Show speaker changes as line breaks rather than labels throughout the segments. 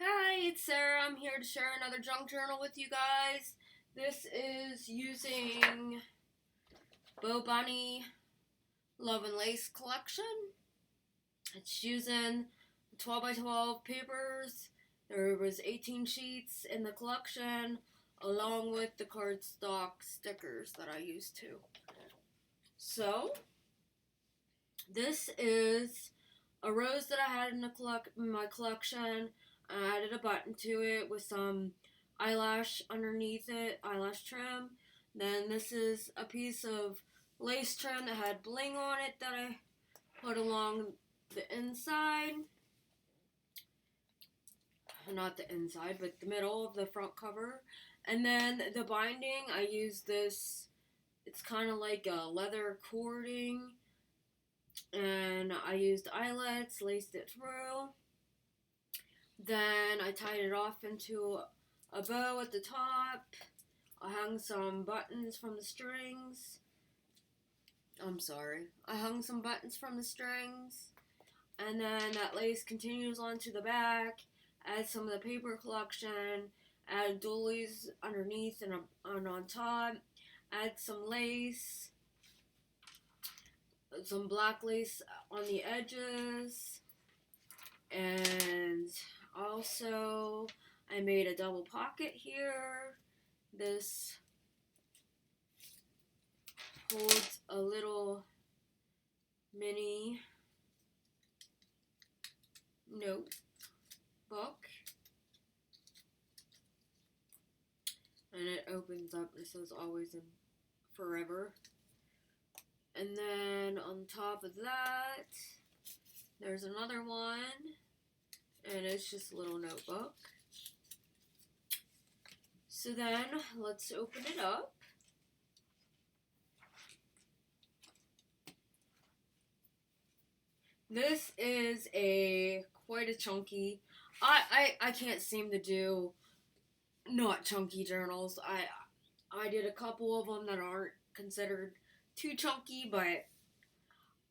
Hi, it's Sarah. I'm here to share another junk journal with you guys. This is using Bo Bunny Love and Lace collection. It's using 12 by 12 papers. There was 18 sheets in the collection, along with the cardstock stickers that I used too. So, this is a rose that I had in my collection. I added a button to it with some eyelash underneath it, eyelash trim. Then this is a piece of lace trim that had bling on it that I put along the inside. Not the inside, but the middle of the front cover. And then the binding, I used this, it's kind of like a leather cording. And I used eyelets, laced it through. Then I tied it off into a bow at the top. I hung some buttons from the strings. I hung some buttons from the strings. And then that lace continues onto the back. Add some of the paper collection. Add doilies underneath and on top. Add some lace. Some black lace on the edges. And also, I made a double pocket here. This holds a little mini notebook. And it opens up. It says always and forever. And then on top of that, there's another one. And it's just a little notebook. So then, let's open it up. This is quite a chunky. I can't seem to do not chunky journals. I did a couple of them that aren't considered too chunky, but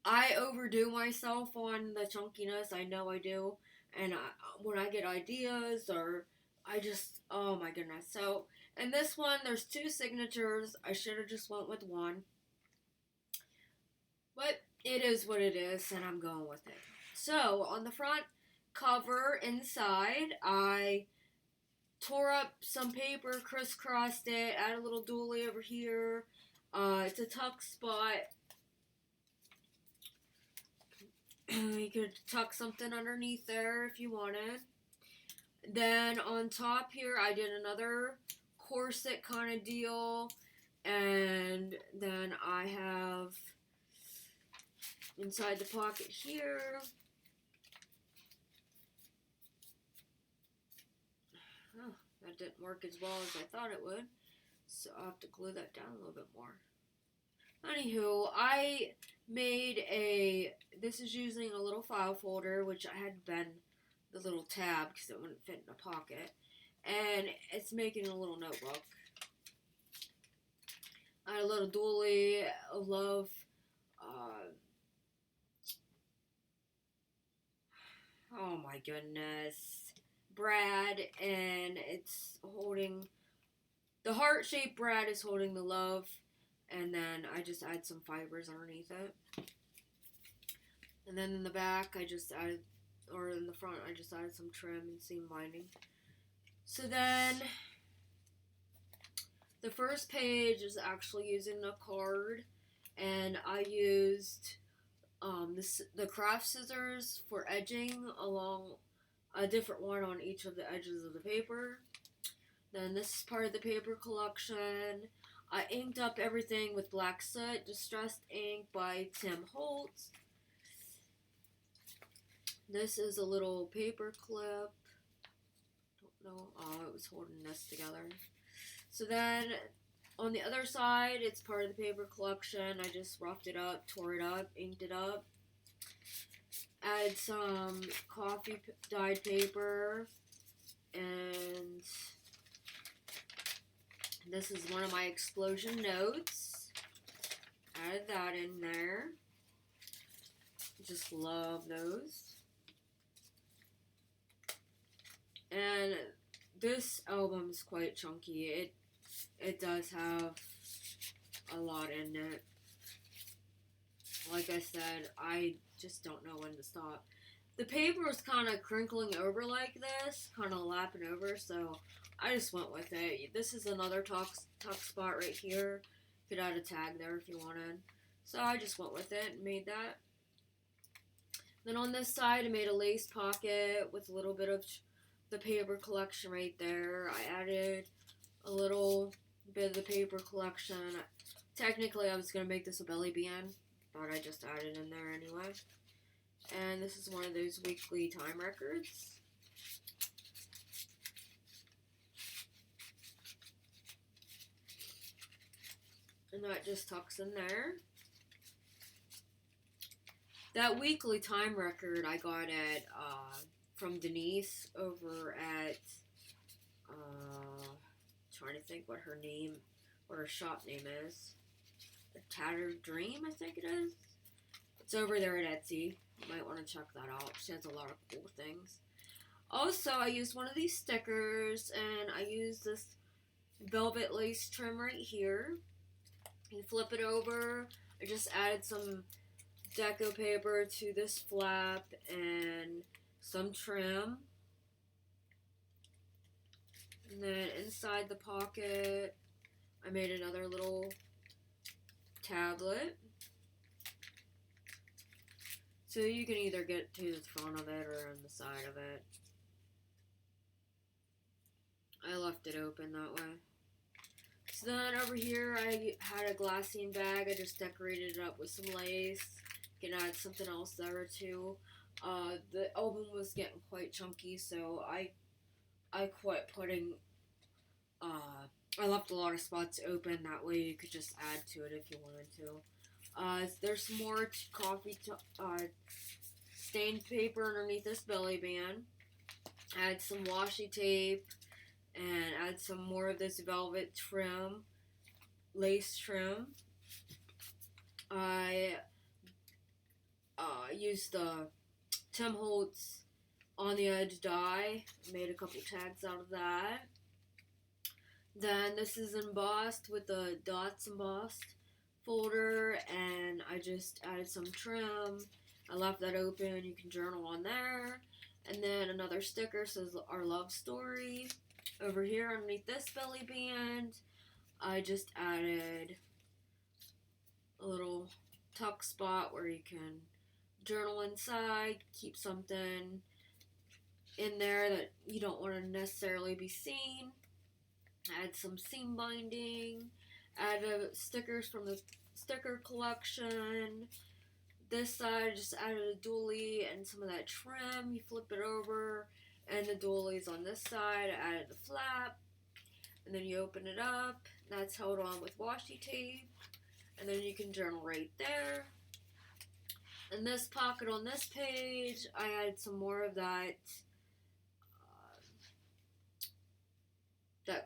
I overdo myself on the chunkiness. I know I do. And when I get ideas or oh my goodness. So, in this one, there's 2 signatures. I should have just went with one. But it is what it is, and I'm going with it. So, on the front cover inside, I tore up some paper, crisscrossed it, add a little doily over here. It's a tuck spot. You could tuck something underneath there if you wanted. Then on top here, I did another corset kind of deal. And then I have inside the pocket here. Oh, that didn't work as well as I thought it would. So I'll have to glue that down a little bit more. Anywho, I made this is using a little file folder, which I had bend the little tab because it wouldn't fit in a pocket. And it's making a little notebook. I had a little doily, a love, oh my goodness, Brad, and it's holding, the heart-shaped Brad is holding the love. And then I just add some fibers underneath it. And then in the back, in the front, I just added some trim and seam binding. So then, the first page is actually using a card. And I used the craft scissors for edging along a different one on each of the edges of the paper. Then this is part of the paper collection. I inked up everything with black soot, distressed ink by Tim Holtz. This is a little paper clip. Don't know. Oh, it was holding this together. So then, on the other side, it's part of the paper collection. I just roughed it up, tore it up, inked it up. Add some coffee dyed paper. And this is one of my explosion notes. Added that in there. Just love those. And this album is quite chunky. It does have a lot in it. Like I said, I just don't know when to stop. The paper was kind of crinkling over like this, kind of lapping over, so I just went with it. This is another tuck spot right here. You could add a tag there if you wanted. So I just went with it and made that. Then on this side, I made a lace pocket with a little bit of the paper collection right there. I added a little bit of the paper collection. Technically, I was going to make this a belly band, but I just added in there anyway. And this is one of those weekly time records. And that just tucks in there. That weekly time record I got at from Denise over at trying to think what her shop name is. A Tattered Dream, I think it is. It's over there at Etsy. You might want to check that out. She has a lot of cool things. Also, I used one of these stickers, and I used this velvet lace trim right here. You flip it over. I just added some deco paper to this flap and some trim. And then inside the pocket, I made another little tablet. So you can either get to the front of it or on the side of it. I left it open that way. So then over here I had a glassine bag. I just decorated it up with some lace. You can add something else there too. The album was getting quite chunky, so I quit putting, I left a lot of spots open. That way you could just add to it if you wanted to. There's some more coffee stained paper underneath this belly band. Add some washi tape and add some more of this velvet trim, lace trim. I used the Tim Holtz on the edge die. Made a couple tags out of that. Then this is embossed with the dots embossed folder, and I just added some trim. I left that open. You can journal on there. And then another sticker says our love story. Over here underneath this belly band, I just added a little tuck spot where you can journal inside, keep something in there that you don't want to necessarily be seen. Add some seam binding. Add stickers from the sticker collection. This side, I just added a doily and some of that trim. You flip it over, and the doily's on this side. I added the flap, and then you open it up. That's held on with washi tape, and then you can journal right there. In this pocket on this page, I added some more of that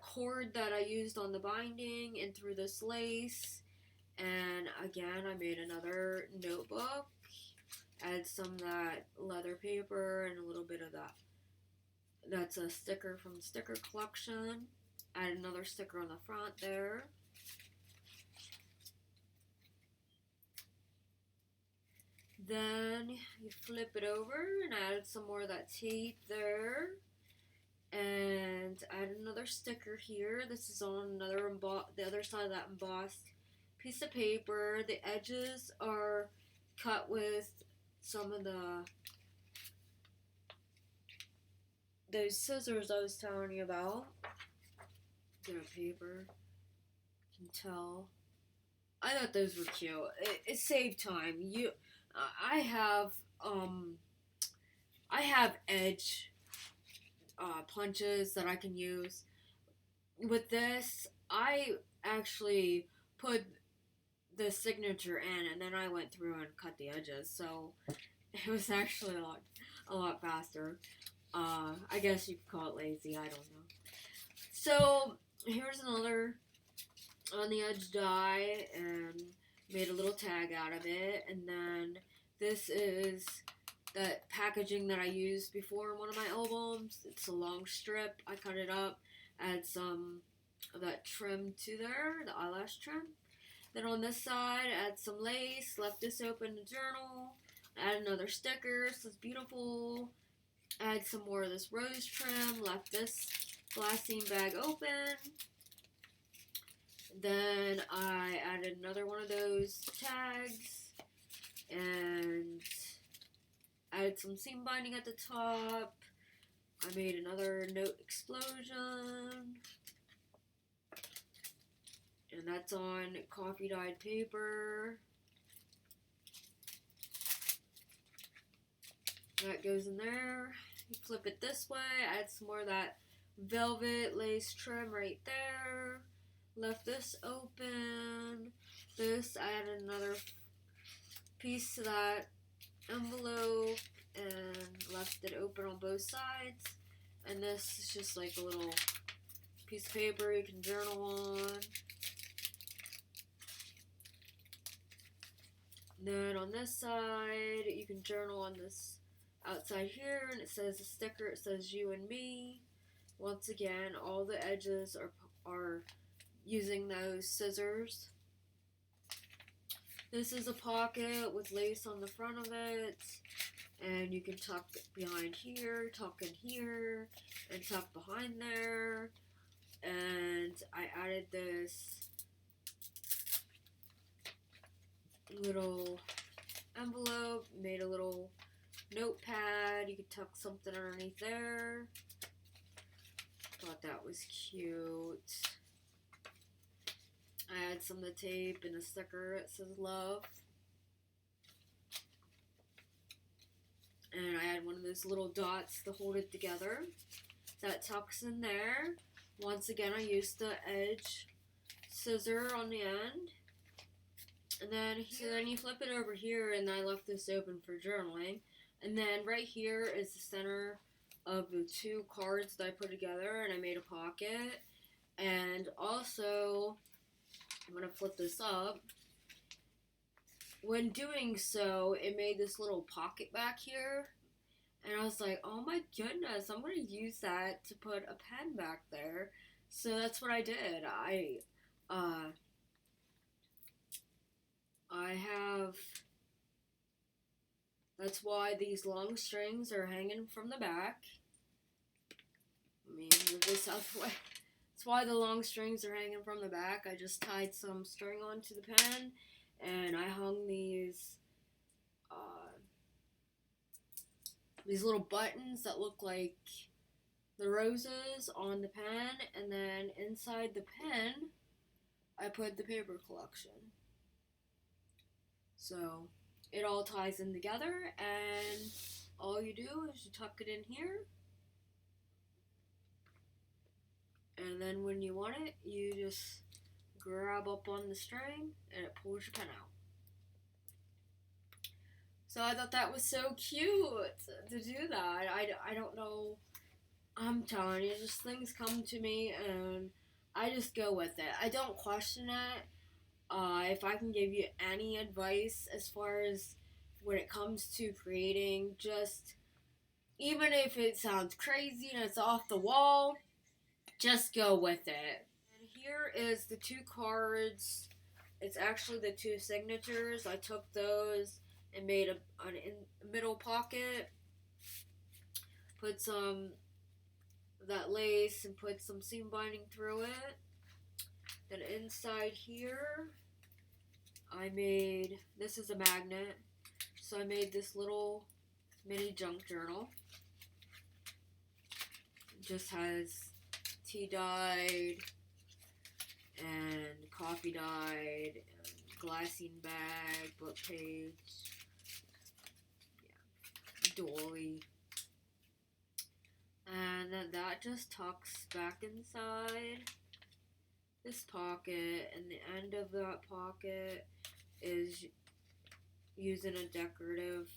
cord that I used on the binding and through this lace. And again, I made another notebook. Add some of that leather paper and a little bit of that. That's a sticker from the sticker collection. Add another sticker on the front there. Then you flip it over and add some more of that tape there. And add another sticker here. This is on the other side of that embossed piece of paper. The edges are cut with some of those scissors I was telling you about. They're paper. You can tell. I thought those were cute. It saved time. I have edge punches that I can use. With this, I actually put the signature in, and then I went through and cut the edges, so it was actually a lot faster. I guess you could call it lazy, I don't know. So here's another on the edge die, and made a little tag out of it. And then this is that packaging that I used before in one of my albums. It's a long strip. I cut it up, add some of that trim to there, the eyelash trim. Then on this side, add some lace, left this open to journal, add another sticker, this is beautiful, add some more of this rose trim, left this glassine bag open. Then I added another one of those tags and added some seam binding at the top. I made another note explosion. And that's on coffee dyed paper. That goes in there. You flip it this way, add some more of that velvet lace trim right there. Left this open. This, I added another piece to that envelope and left it open on both sides. And this is just like a little piece of paper you can journal on. Then on this side, you can journal on this outside here, and it says a sticker, it says you and me. Once again, all the edges are using those scissors. This is a pocket with lace on the front of it, and you can tuck behind here, tuck in here, and tuck behind there. And I added this little envelope, made a little notepad. You could tuck something underneath there. Thought that was cute. I add some of the tape and a sticker. It says love. And I add one of those little dots to hold it together. That tucks in there. Once again, I used the edge scissor on the end. And then here, so then you flip it over here, and I left this open for journaling. And then right here is the center of the two cards that I put together, and I made a pocket. And also, I'm going to flip this up. When doing so, it made this little pocket back here. And I was like, oh my goodness, I'm going to use that to put a pen back there. So that's what I did. That's why these long strings are hanging from the back. Let me move this out of the way. That's why the long strings are hanging from the back. I just tied some string onto the pen, and I hung these little buttons that look like the roses on the pen, and then inside the pen, I put the paper collection. So it all ties in together, and all you do is you tuck it in here, and then when you want it, you just grab up on the string and it pulls your pen out. So I thought that was so cute to do that. I don't know, I'm telling you, just things come to me and I just go with it. I don't question it. If I can give you any advice as far as when it comes to creating, just, even if it sounds crazy and it's off the wall, just go with it. And here is the two cards. It's actually the two signatures. I took those and made a middle pocket, put some of that lace and put some seam binding through it. Then inside here, I made, this is a magnet, so I made this little mini junk journal. It just has tea dyed and coffee dyed and glassine bag, book page, dolly. And then that just tucks back inside this pocket, and the end of that pocket is using a decorative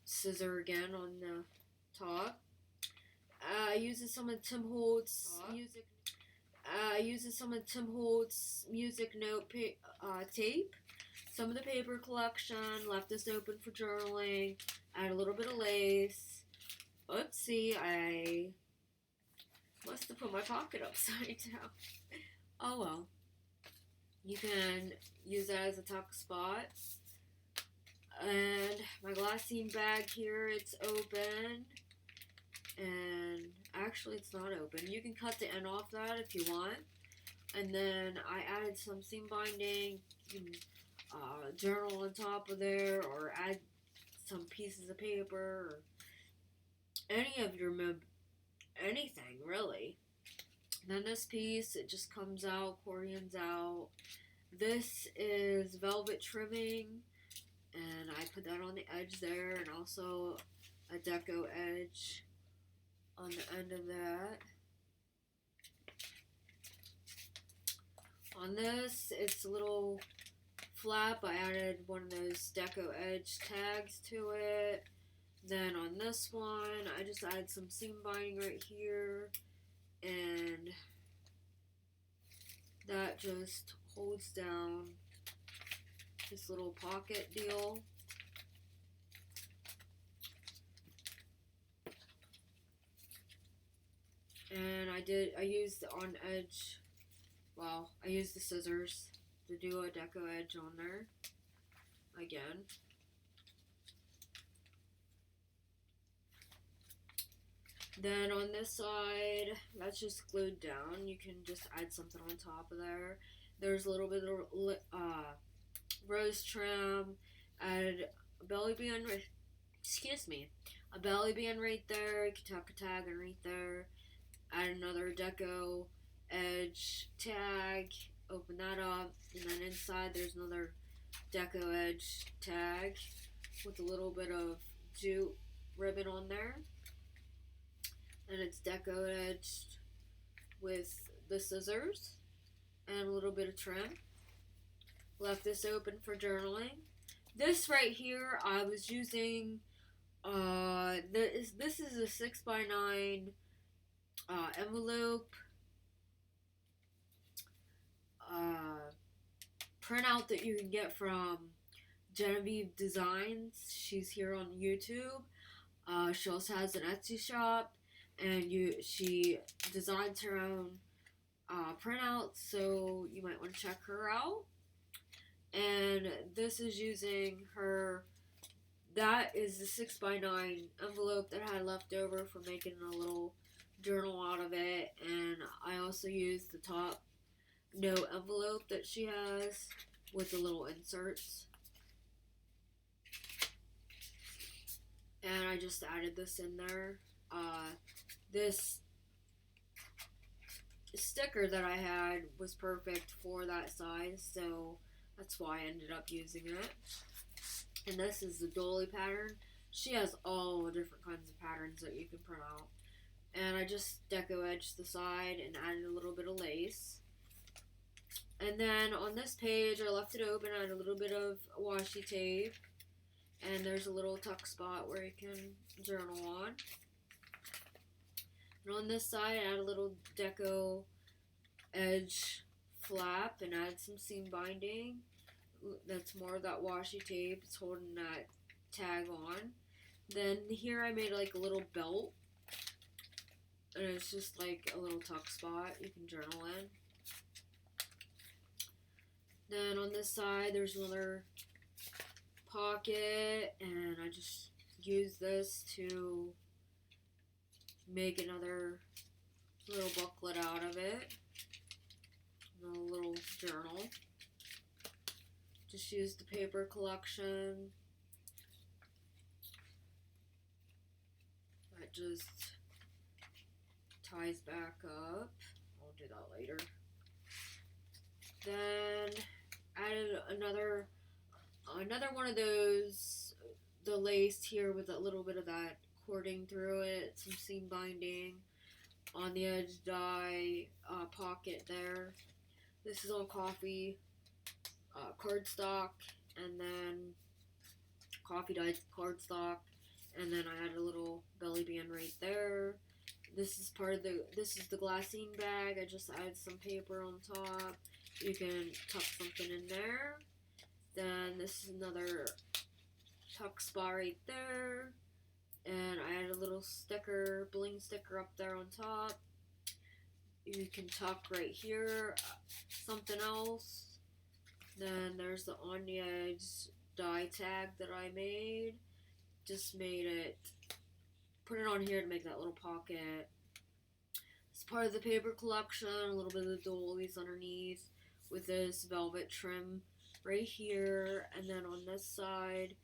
scissor again on the top. Uses some of Tim Holtz music. Uses some of Tim Holtz music note tape. some of the paper collection, left this open for journaling, add a little bit of lace. Oopsie, I must have put my pocket upside down. Oh well. You can use that as a tuck spot. And my glassine bag here, it's open. And actually it's not open. You can cut the end off that if you want. And then I added some seam binding. You can journal on top of there, or add some pieces of paper, or any of your anything really. And then this piece, it just comes out, accordions out. This is velvet trimming, and I put that on the edge there, and also a deco edge on the end of that. On this, it's a little flap. I added one of those deco edge tags to it. Then on this one, I just added some seam binding right here, and that just holds down this little pocket deal. And I used on edge, well, I used the scissors to do a deco edge on there again. Then on this side, that's just glued down. You can just add something on top of there. There's a little bit of rose trim. Add a belly band, a belly band right there. You can tuck a tag in right there. Add another deco edge tag. Open that up, and then inside there's another deco edge tag with a little bit of jute ribbon on there. And it's deco edged with the scissors and a little bit of trim. Left this open for journaling. This right here, I was using, this is a 6x9 envelope printout that you can get from Genevieve Designs. She's here on YouTube. She also has an Etsy shop, and she designs her own printouts, so you might want to check her out. And this is using her, that is the 6x9 envelope that I had left over from making a little journal out of it. And I also used the top note envelope that she has with the little inserts. And I just added this in there. This sticker that I had was perfect for that size, so that's why I ended up using it. And this is the dolly pattern. She has all the different kinds of patterns that you can print out. And I just deco edged the side and added a little bit of lace. And then on this page, I left it open. I had a little bit of washi tape. And there's a little tuck spot where you can journal on. And on this side, I add a little deco edge flap and add some seam binding. That's more of that washi tape. It's holding that tag on. Then here I made like a little belt. And it's just like a little tuck spot you can journal in. Then on this side, there's another pocket, and I just use this to make another little booklet out of it. A little journal. Just use the paper collection. That just ties back up. I'll do that later. Then added another one of those, the lace here with a little bit of that cording through it, some seam binding on the edge die pocket there. This is all coffee cardstock, and then coffee dyed cardstock, and then I added a little belly band right there. This is the glassine bag. I just added some paper on top. You can tuck something in there. Then this is another tuck spot right there. And I added a little sticker, bling sticker up there on top. You can tuck right here, something else. Then there's the on the edge die tag that I made. Just made it, put it on here to make that little pocket. It's part of the paper collection, a little bit of the dollies underneath with this velvet trim right here. And then on this side,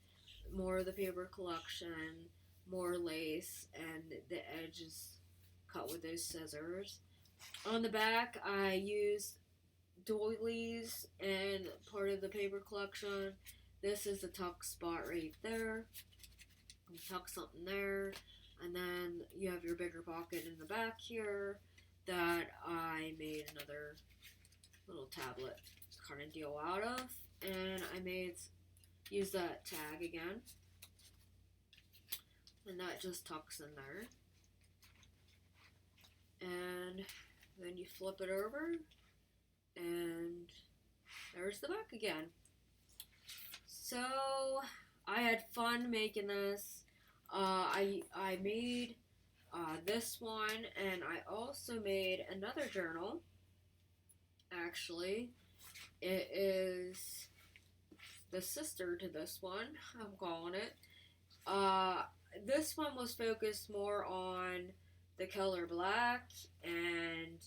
more of the paper collection, more lace, and the edge is cut with those scissors. On the back, I used doilies and part of the paper collection. This is the tuck spot right there. You tuck something there, and then you have your bigger pocket in the back here that I made another little tablet kind of deal out of, and I use that tag again, and that just tucks in there, and then you flip it over, and there's the back again. So I had fun making this. I made this one, and I also made another journal. Actually, it is the sister to this one, I'm calling it. This one was focused more on the color black, and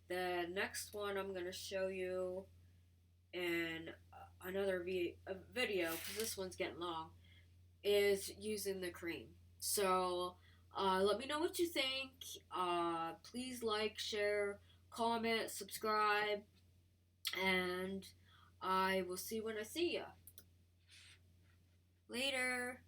the next one I'm going to show you in another video, because this one's getting long, is using the cream. So let me know what you think. Please like, share, comment, subscribe, and I will see you when I see ya. Later.